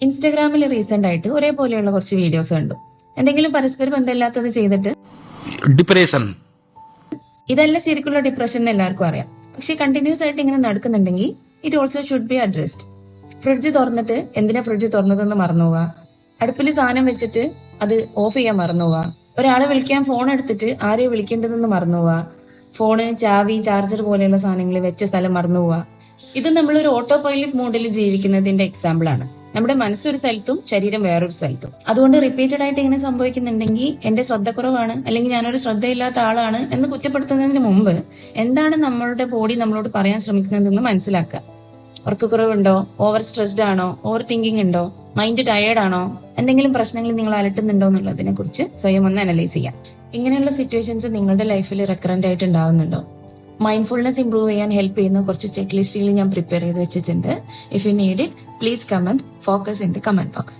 ഇൻസ്റ്റാഗ്രാമിൽ റീസെന്റ് ആയിട്ട് ഒരേപോലെയുള്ള കുറച്ച് വീഡിയോസ് കണ്ടു. എന്തെങ്കിലും പരസ്പര ബന്ധമില്ലാത്തത് ചെയ്തിട്ട് ഡിപ്രഷൻ. ഇതല്ല ശരിക്കുള്ള ഡിപ്രഷൻ എന്ന് എല്ലാവർക്കും അറിയാം. പക്ഷെ കണ്ടിന്യൂസ് ആയിട്ട് ഇങ്ങനെ നടക്കുന്നുണ്ടെങ്കിൽ it also should be addressed. Fridge തുറന്നിട്ട് എന്തിനാ ഫ്രിഡ്ജ് തുറന്നതെന്ന് മറന്നുപോവുക, അടുപ്പിൽ സാധനം വെച്ചിട്ട് അത് ഓഫ് ചെയ്യാൻ മറന്നുപോവുക, ഒരാളെ വിളിക്കാൻ ഫോൺ എടുത്തിട്ട് ആരെയും വിളിക്കേണ്ടതെന്ന് മറന്നുപോവുക, ഫോണ്, ചാവി, ചാർജർ പോലെയുള്ള സാധനങ്ങൾ വെച്ച സ്ഥലം മറന്നുപോവുക. ഇത് നമ്മളൊരു ഓട്ടോ പൈലറ്റ് മോഡിൽ ജീവിക്കുന്നതിന്റെ എക്സാമ്പിൾ ആണ്. നമ്മുടെ മനസ്സൊരു സ്ഥലത്തും ശരീരം വേറൊരു സ്ഥലത്തും. അതുകൊണ്ട് റിപ്പീറ്റഡ് ആയിട്ട് ഇങ്ങനെ സംഭവിക്കുന്നുണ്ടെങ്കിൽ എന്റെ ശ്രദ്ധക്കുറവാണ് അല്ലെങ്കിൽ ഞാനൊരു ശ്രദ്ധയില്ലാത്ത ആളാണ് എന്ന് കുറ്റപ്പെടുത്തുന്നതിന് മുമ്പ് എന്താണ് നമ്മളുടെ ബോഡി നമ്മളോട് പറയാൻ ശ്രമിക്കുന്നതെന്ന് മനസ്സിലാക്കുക. ഉറക്കക്കുറവുണ്ടോ, ഓവർ സ്ട്രെസ്ഡ് ആണോ, ഓവർ തിങ്കിങ് ഉണ്ടോ, മൈൻഡ് ടയേർഡ് ആണോ, എന്തെങ്കിലും പ്രശ്നങ്ങൾ നിങ്ങൾ അലട്ടുന്നുണ്ടോ എന്നുള്ളതിനെ കുറിച്ച് സ്വയം ഒന്ന് അനലൈസ് ചെയ്യാം. ഇങ്ങനെയുള്ള സിറ്റുവേഷൻസ് നിങ്ങളുടെ ലൈഫിൽ റെക്കറന്റ് ആയിട്ട് ഉണ്ടാവുന്നുണ്ടോ? മൈൻഡ്ഫുൾനെസ് ഇംപ്രൂവ് ചെയ്യാൻ ഹെൽപ്പ് ചെയ്യുന്ന കുറച്ച് ചെക്ക് ലിസ്റ്റുകൾ ഞാൻ പ്രിപ്പയർ ചെയ്ത് വെച്ചിട്ടുണ്ട്. If you need it, please comment focus in the comment box.